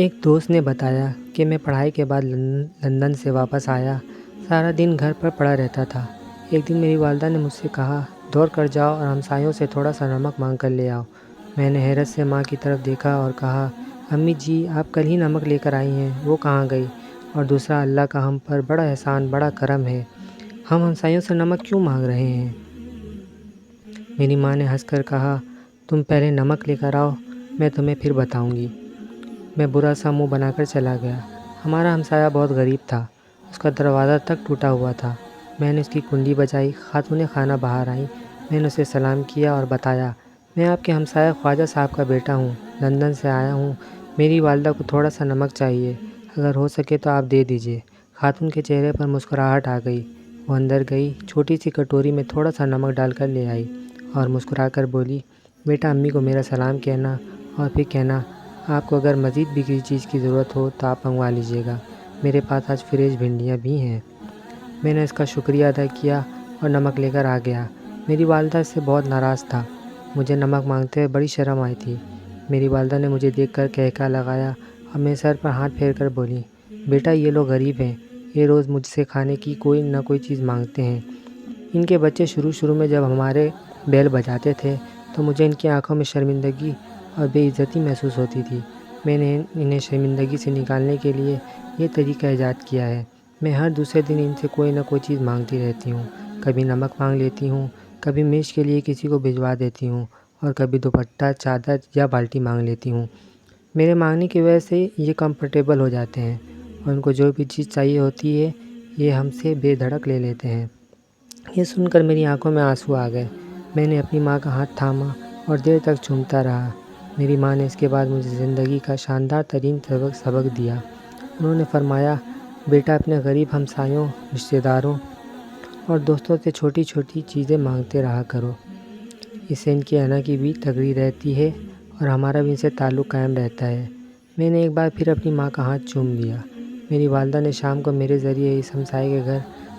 ایک دوست نے بتایا کہ میں پڑھائی کے بعد لندن سے واپس آیا، سارا دن گھر پر پڑا رہتا تھا۔ ایک دن میری والدہ نے مجھ سے کہا، دوڑ کر جاؤ اور ہمسایوں سے تھوڑا سا نمک مانگ کر لے آؤ۔ میں نے حیرت سے ماں کی طرف دیکھا اور کہا، امی جی آپ کل ہی نمک لے کر آئی ہیں، وہ کہاں گئی؟ اور دوسرا، اللہ کا ہم پر بڑا احسان، بڑا کرم ہے، ہم ہمسایوں سے نمک کیوں مانگ رہے ہیں؟ میری ماں نے ہنس کر کہا، تم پہلے نمک لے کر آؤ، میں تمہیں پھر بتاؤں گی۔ میں برا سا منہ بنا کر چلا گیا۔ ہمارا ہمسایہ بہت غریب تھا، اس کا دروازہ تک ٹوٹا ہوا تھا۔ میں نے اس کی کنڈی بجائی، خاتون خانہ باہر آئیں۔ میں نے اسے سلام کیا اور بتایا، میں آپ کے ہمسایہ خواجہ صاحب کا بیٹا ہوں، لندن سے آیا ہوں، میری والدہ کو تھوڑا سا نمک چاہیے، اگر ہو سکے تو آپ دے دیجیے۔ خاتون کے چہرے پر مسکراہٹ آ گئی۔ وہ اندر گئی، چھوٹی سی کٹوری میں تھوڑا سا نمک ڈال کر لے آئی اور مسکرا کر بولی، بیٹا امی کو میرا سلام کہنا اور پھر کہنا آپ کو اگر مزید بھی کسی چیز کی ضرورت ہو تو آپ منگوا لیجیے گا، میرے پاس آج فریش بھنڈیاں بھی ہیں۔ میں نے اس کا شکریہ ادا کیا اور نمک لے کر آ گیا۔ میری والدہ اس سے بہت ناراض تھا، مجھے نمک مانگتے ہوئے بڑی شرم آئی تھی۔ میری والدہ نے مجھے دیکھ کر کہکا لگایا اور میرے سر پر ہاتھ پھیر کر بولی، بیٹا یہ لوگ غریب ہیں، یہ روز مجھ سے کھانے کی کوئی نہ کوئی چیز مانگتے ہیں۔ ان کے بچے شروع میں جب ہمارے بیل بجاتے تھے تو مجھے ان کی آنکھوں میں شرمندگی اور بے عزتی محسوس ہوتی تھی۔ میں نے انہیں شرمندگی سے نکالنے کے لیے یہ طریقہ ایجاد کیا ہے، میں ہر دوسرے دن ان سے کوئی نہ کوئی چیز مانگتی رہتی ہوں، کبھی نمک مانگ لیتی ہوں، کبھی مرچ کے لیے کسی کو بھجوا دیتی ہوں اور کبھی دوپٹہ، چادر یا بالٹی مانگ لیتی ہوں۔ میرے مانگنے کی وجہ سے یہ کمفرٹیبل ہو جاتے ہیں اور ان کو جو بھی چیز چاہیے ہوتی ہے یہ ہم سے بے دھڑک لے لیتے ہیں۔ یہ سن کر میری آنکھوں میں آنسو آ گئے۔ میں نے اپنی ماں کا ہاتھ تھاما اور دیر تک چومتا رہا۔ میری ماں نے اس کے بعد مجھے زندگی کا شاندار ترین سبق دیا۔ انہوں نے فرمایا، بیٹا اپنے غریب ہمسایوں، رشتہ داروں اور دوستوں سے چھوٹی چھوٹی چیزیں مانگتے رہا کرو، اس سے ان کی اناگی بھی تگڑی رہتی ہے اور ہمارا بھی ان سے تعلق قائم رہتا ہے۔ میں نے ایک بار پھر اپنی ماں کا ہاتھ چوم لیا۔ میری والدہ نے شام کو میرے ذریعے اس ہمسائے کے گھر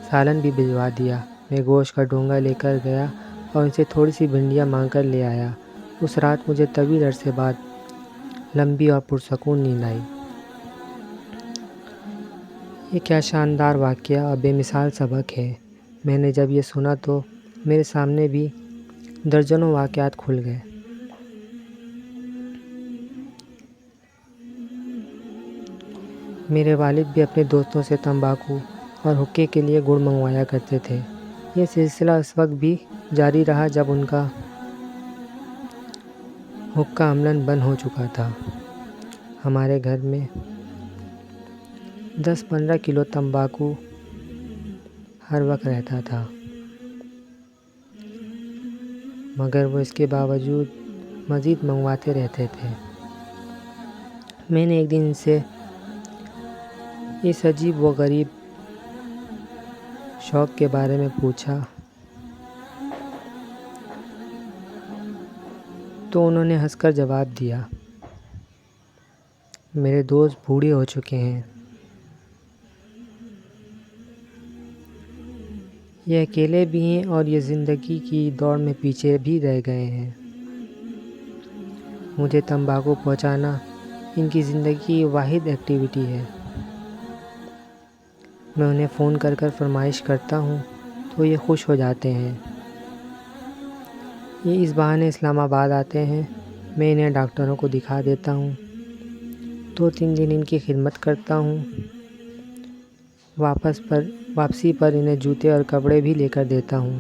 سالن بھی بھجوا دیا۔ میں گوشت کا ڈونگا لے کر گیا اور ان سے تھوڑی سی بھنڈیاں مانگ کر لے آیا۔ اس رات مجھے طویل عرصے بعد لمبی اور پرسکون نیند آئی۔ یہ کیا شاندار واقعہ اور بے مثال سبق ہے۔ میں نے جب یہ سنا تو میرے سامنے بھی درجنوں واقعات کھل گئے۔ میرے والد بھی اپنے دوستوں سے تمباکو اور حقے کے لیے گڑ منگوایا کرتے تھے۔ یہ سلسلہ اس وقت بھی جاری رہا جب ان کا حقہ عملاً بند ہو چکا تھا۔ ہمارے گھر میں 10-15 کلو تمباکو ہر وقت رہتا تھا، مگر وہ اس کے باوجود مزید منگواتے رہتے تھے۔ میں نے ایک دن ان سے اس عجیب و غریب شوق کے بارے میں پوچھا تو انہوں نے ہنس کر جواب دیا، میرے دوست بوڑھے ہو چکے ہیں، یہ اکیلے بھی ہیں اور یہ زندگی کی دوڑ میں پیچھے بھی رہ گئے ہیں۔ مجھے تمباکو پہنچانا ان کی زندگی کی واحد ایکٹیویٹی ہے۔ میں انہیں فون کر کر فرمائش کرتا ہوں تو یہ خوش ہو جاتے ہیں۔ یہ اس بہانے اسلام آباد آتے ہیں، میں انہیں ڈاکٹروں کو دکھا دیتا ہوں، 2-3 دن ان کی خدمت کرتا ہوں، واپسی پر انہیں جوتے اور کپڑے بھی لے کر دیتا ہوں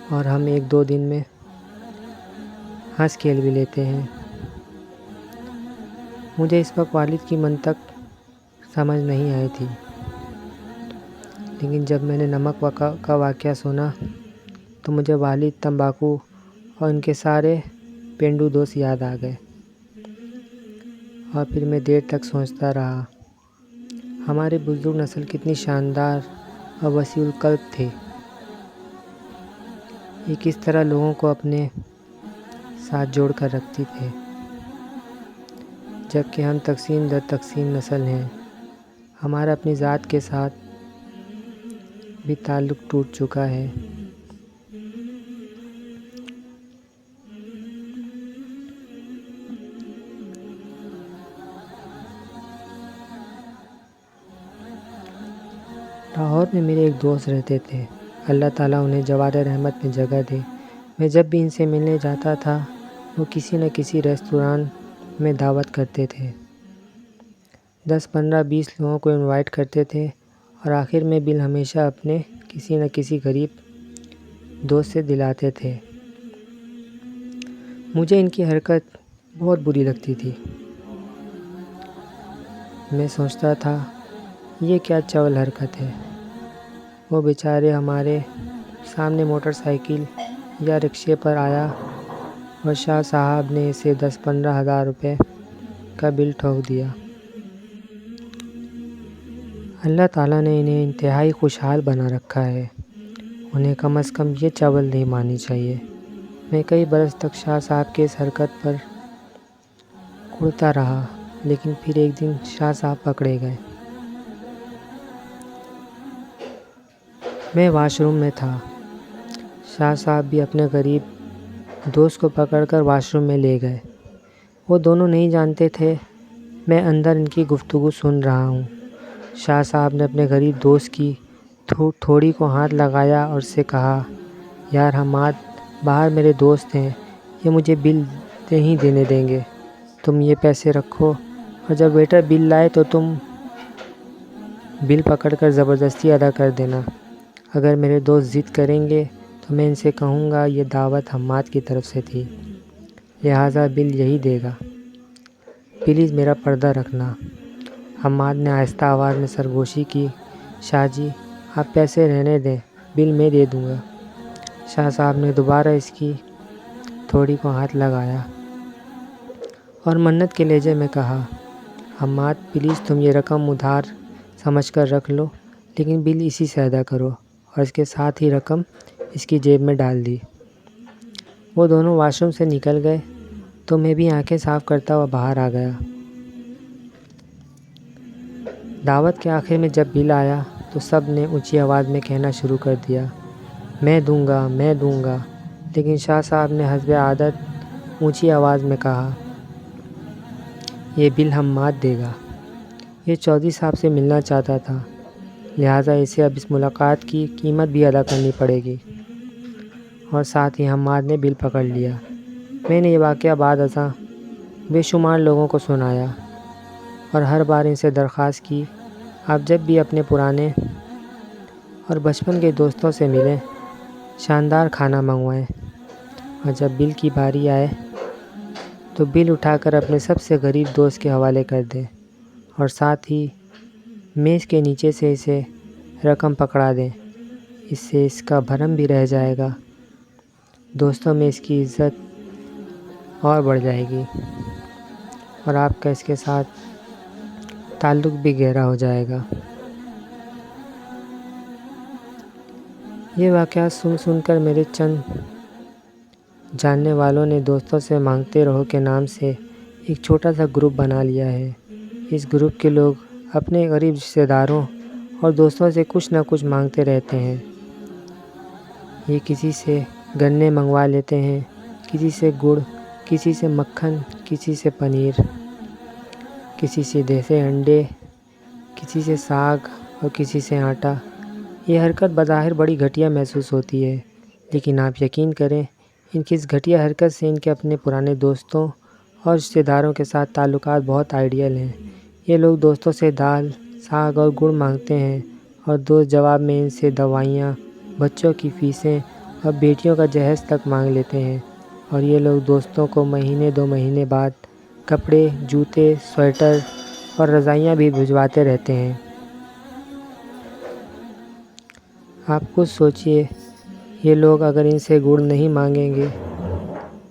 اور ہم 1-2 دن میں ہنس کھیل بھی لیتے ہیں۔ مجھے اس وقت والد کی منطق سمجھ نہیں آئی تھی، لیکن جب میں نے نمک کا واقعہ سنا تو مجھے والد، تمباکو اور ان کے سارے پینڈو دوست یاد آ گئے اور پھر میں دیر تک سوچتا رہا، ہمارے بزرگ نسل کتنی شاندار اور وسیع القلب تھے، یہ کس طرح لوگوں کو اپنے ساتھ جوڑ کر رکھتی تھے، جبکہ ہم تقسیم در تقسیم نسل ہیں، ہمارا اپنی ذات کے ساتھ بھی تعلق ٹوٹ چکا ہے۔ لاہور میں میرے ایک دوست رہتے تھے، اللہ تعالیٰ انہیں جوار رحمت میں جگہ دے۔ میں جب بھی ان سے ملنے جاتا تھا وہ کسی نہ کسی ریستوران میں دعوت کرتے تھے، 10 15 20 لوگوں کو انوائٹ کرتے تھے، اور آخر میں بل ہمیشہ اپنے کسی نہ کسی غریب دوست سے دلاتے تھے۔ مجھے ان کی حرکت بہت بری لگتی تھی۔ میں سوچتا تھا یہ کیا چول حرکت ہے۔ وہ بیچارے ہمارے سامنے موٹر سائیکل یا رکشے پر آیا اور شاہ صاحب نے اسے 10 15 ہزار روپے کا بل ٹھوک دیا۔ اللہ تعالیٰ نے انہیں انتہائی خوشحال بنا رکھا ہے، انہیں کم از کم یہ چاول نہیں مارنی چاہیے۔ میں کئی برس تک شاہ صاحب کے اس حرکت پر کڑتا رہا، لیکن پھر ایک دن شاہ صاحب پکڑے گئے۔ میں واش روم میں تھا، شاہ صاحب بھی اپنے غریب دوست کو پکڑ کر واش روم میں لے گئے۔ وہ دونوں نہیں جانتے تھے میں اندر ان کی گفتگو سن رہا ہوں۔ شاہ صاحب نے اپنے غریب دوست کی تھوڑی کو ہاتھ لگایا اور اس سے کہا، یار حماد، باہر میرے دوست ہیں، یہ مجھے بل نہیں دینے دیں گے، تم یہ پیسے رکھو اور جب ویٹر بل لائے تو تم بل پکڑ کر زبردستی ادا کر دینا۔ اگر میرے دوست ضد کریں گے تو میں ان سے کہوں گا یہ دعوت حماد کی طرف سے تھی، لہٰذا بل یہی دے گا، پلیز میرا پردہ رکھنا۔ حماد نے آہستہ آواز میں سرگوشی کی، شاہ جی آپ پیسے رہنے دیں، بل میں دے دوں گا۔ شاہ صاحب نے دوبارہ اس کی تھوڑی کو ہاتھ لگایا اور منت کے لہجے میں کہا، حماد پلیز تم یہ رقم ادھار سمجھ کر رکھ لو، لیکن بل اسی سے ادا کرو، اور اس کے ساتھ ہی رقم اس کی جیب میں ڈال دی۔ وہ دونوں واش روم سے نکل گئے تو میں بھی آنکھیں صاف کرتا ہوا باہر آ گیا۔ دعوت کے آخر میں جب بل آیا تو سب نے اونچی آواز میں کہنا شروع کر دیا، میں دوں گا، میں دوں گا، لیکن شاہ صاحب نے حسب عادت اونچی آواز میں کہا، یہ بل حماد دے گا، یہ چودھری صاحب سے ملنا چاہتا تھا، لہٰذا اسے اب اس ملاقات کی قیمت بھی ادا کرنی پڑے گی۔ اور ساتھ ہی حماد نے بل پکڑ لیا۔ میں نے یہ واقعہ بعد ازاں بے شمار لوگوں کو سنایا اور ہر بار ان سے درخواست کی، آپ جب بھی اپنے پرانے اور بچپن کے دوستوں سے ملیں شاندار کھانا منگوائیں، اور جب بل کی باری آئے تو بل اٹھا کر اپنے سب سے غریب دوست کے حوالے کر دیں، اور ساتھ ہی میز کے نیچے سے اسے رقم پکڑا دیں، اس سے اس کا بھرم بھی رہ جائے گا، دوستوں میں اس کی عزت اور بڑھ جائے گی، اور آپ کا اس کے ساتھ تعلق بھی گہرا ہو جائے گا۔ یہ واقعات سن کر میرے چند جاننے والوں نے دوستوں سے مانگتے رہو کے نام سے ایک چھوٹا سا گروپ بنا لیا ہے۔ اس گروپ کے لوگ اپنے غریب رشتہ داروں اور دوستوں سے کچھ نہ کچھ مانگتے رہتے ہیں۔ یہ کسی سے گنے منگوا لیتے ہیں، کسی سے گڑ، کسی سے مکھن، کسی سے پنیر، کسی سے دیسی انڈے، کسی سے ساگ اور کسی سے آٹا۔ یہ حرکت بظاہر بڑی گھٹیا محسوس ہوتی ہے، لیکن آپ یقین کریں ان کی اس گھٹیا حرکت سے ان کے اپنے پرانے دوستوں اور رشتہ داروں کے ساتھ تعلقات بہت آئیڈیل ہیں۔ یہ لوگ دوستوں سے دال، ساگ اور گڑ مانگتے ہیں، اور دوست جواب میں ان سے دوائیاں، بچوں کی فیسیں اور بیٹیوں کا جہیز تک مانگ لیتے ہیں، اور یہ لوگ دوستوں کو مہینے 2 مہینے بعد کپڑے، جوتے، سویٹر اور رضائیاں بھی بھجواتے رہتے ہیں۔ آپ خود سوچئے، یہ لوگ اگر ان سے گڑ نہیں مانگیں گے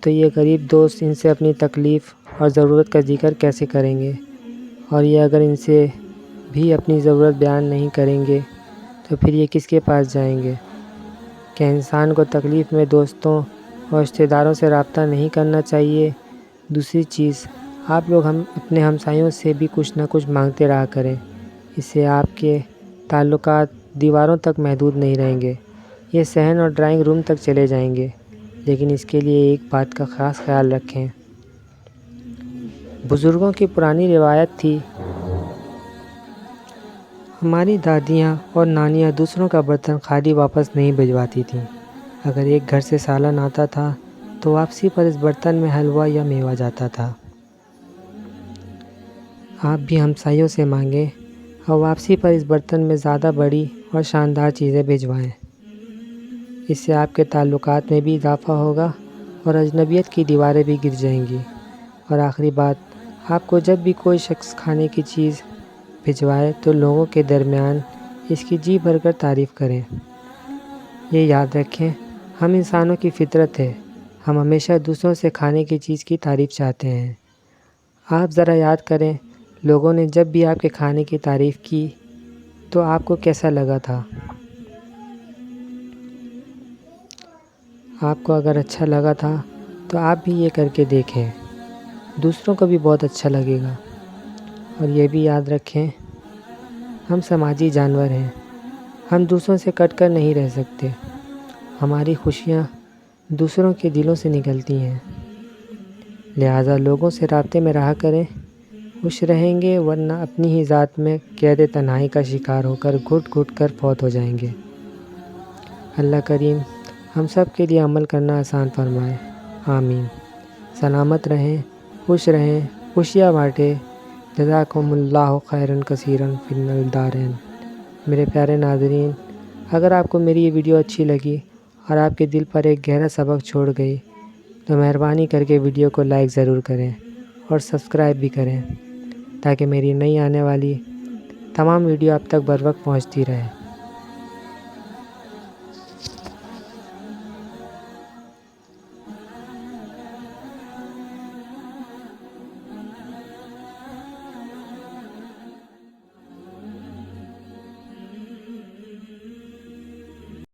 تو یہ غریب دوست ان سے اپنی تکلیف اور ضرورت کا ذکر کیسے کریں گے، اور یہ اگر ان سے بھی اپنی ضرورت بیان نہیں کریں گے تو پھر یہ کس کے پاس جائیں گے؟ کیا انسان کو تکلیف میں دوستوں اور رشتہ داروں سے رابطہ نہیں کرنا چاہیے؟ دوسری چیز، آپ لوگ اپنے ہمسایوں سے بھی کچھ نہ کچھ مانگتے رہا کریں، اس سے آپ کے تعلقات دیواروں تک محدود نہیں رہیں گے، یہ صحن اور ڈرائنگ روم تک چلے جائیں گے۔ لیکن اس کے لیے ایک بات کا خاص خیال رکھیں۔ بزرگوں کی پرانی روایت تھی، ہماری دادیاں اور نانیاں دوسروں کا برتن خالی واپس نہیں بھجواتی تھیں۔ اگر ایک گھر سے سالن آتا تھا تو واپسی پر اس برتن میں حلوہ یا میوہ جاتا تھا۔ آپ بھی ہمسائیوں سے مانگیں اور واپسی پر اس برتن میں زیادہ بڑی اور شاندار چیزیں بھجوائیں۔ اس سے آپ کے تعلقات میں بھی اضافہ ہوگا اور اجنبیت کی دیواریں بھی گر جائیں گی۔ اور آخری بات، آپ کو جب بھی کوئی شخص کھانے کی چیز بھجوائے تو لوگوں کے درمیان اس کی جی بھر کر تعریف کریں۔ یہ یاد رکھیں، ہم انسانوں کی فطرت ہے، ہم ہمیشہ دوسروں سے کھانے کی چیز کی تعریف چاہتے ہیں۔ آپ ذرا یاد کریں، لوگوں نے جب بھی آپ کے کھانے کی تعریف کی تو آپ کو کیسا لگا تھا؟ آپ کو اگر اچھا لگا تھا تو آپ بھی یہ کر کے دیکھیں، دوسروں کو بھی بہت اچھا لگے گا۔ اور یہ بھی یاد رکھیں، ہم سماجی جانور ہیں، ہم دوسروں سے کٹ کر نہیں رہ سکتے۔ ہماری خوشیاں دوسروں کے دلوں سے نکلتی ہیں، لہٰذا لوگوں سے رابطے میں رہا کریں، خوش رہیں گے، ورنہ اپنی ہی ذات میں قید تنہائی کا شکار ہو کر گھٹ گھٹ کر فوت ہو جائیں گے۔ اللہ کریم ہم سب کے لیے عمل کرنا آسان فرمائے، آمین۔ سلامت رہیں، خوش رہیں، خوشیاں بانٹیں۔ جزاکم اللہ خیرا کثیرا فی الدارین۔ میرے پیارے ناظرین، اگر آپ کو میری یہ ویڈیو اچھی لگی اور آپ کے دل پر ایک گہرا سبق چھوڑ گئی تو مہربانی کر کے ویڈیو کو لائک ضرور کریں اور سبسکرائب بھی کریں تاکہ میری نئی آنے والی تمام ویڈیو آپ تک بر وقت پہنچتی رہے۔